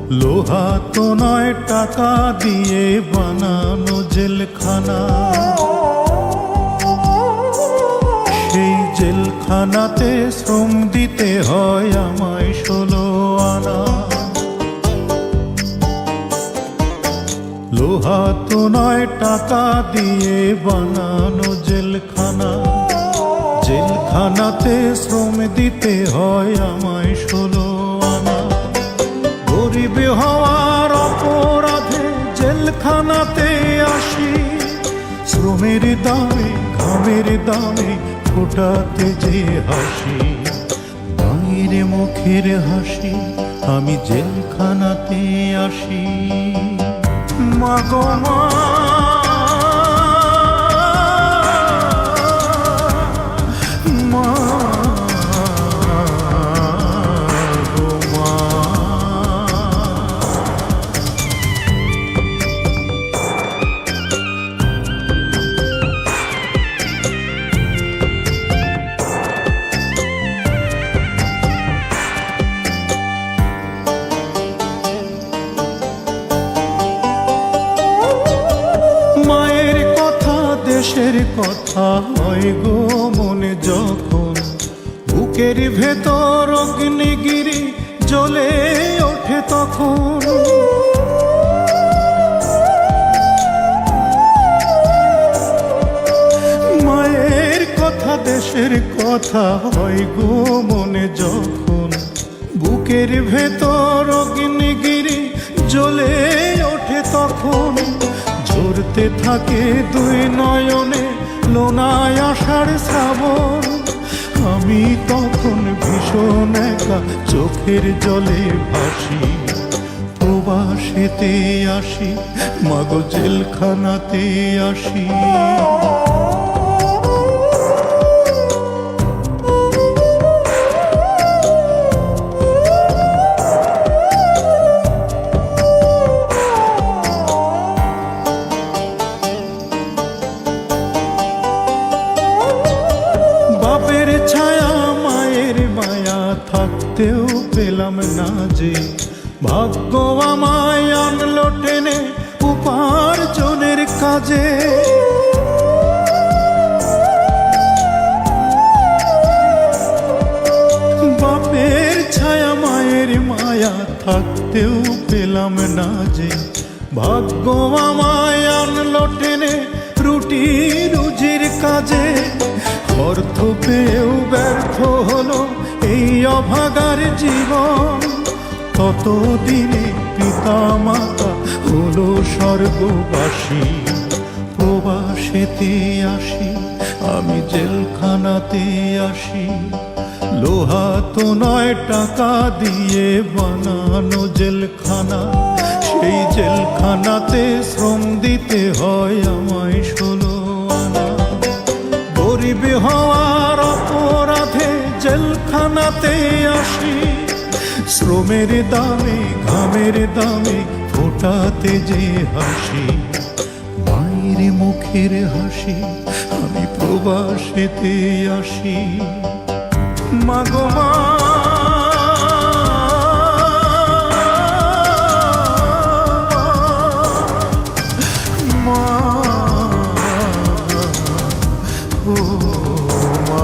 লোহা তো নয় টাকা দিয়ে বানানো জেলখানা, সেই জেলখানাতে শ্রম দিতে হয় আমায় 16 আনা। লোহা তো নয় টাকা দিয়ে বানানো জেলখানা, জেলখানাতে শ্রম দিতে হয় আমায় 16 আনা। গরিব হওয়ার অপরাধে জেলখানাতে আসি, শ্রমের দামে ঘামের দামে ফোটাতে যে হাসি, বাইরে মুখের হাসি আমি জেলখানাতে আসি। মাগো মা, দেশের কথা হয় গো মনে যখন, বুকের ভেতর অগ্নিগিরি জ্বলে ওঠে তখন। মায়ের কথা দেশের কথা হয় গো মনে যখন, বুকের ভেতর অগ্নিগিরি জ্বলে ওঠে তখন। ঝরতে থাকে দুই নয়নে লোনায় আষাঢ় শ্রাবণ, আমি তখন ভীষণ একা চোখের জলে ভাসি। প্রবাসেতে আসি মাগো জেলখানাতে আসি। ছায়া মায়ের মায়া থাকতেও পেলাম না যে, ভাগ্য আমায় আনলো টেনে উপার্জনের কাজে। বাপের ছায়া মায়ের মায়া থাকতেও পেলাম না যে, ভাগ্য আমায় আনলো টেনে রুটি রুজির কাজে। অর্থ পেয়েও ব্যর্থ হলো এই অভাগার জীবন, ততদিনে পিতা মাতা হলো স্বর্গবাসী। প্রবাসেতে আসি আমি জেলখানাতে আসি, লোহা তো নয় টাকা দিয়ে বানানো জেলখানা, সেই জেলখানাতে শ্রম দিতে হয় আমায় 16 আনা। গরিব হওয়ার অপরাধে জেলখানাতে আসি, শ্রমের দামে ঘামের দামে ফোটাতে যে হাসি, বাইরে মুখের হাসি আমি প্রবাসেতে আসি। মাগো মা, মা, ও মা।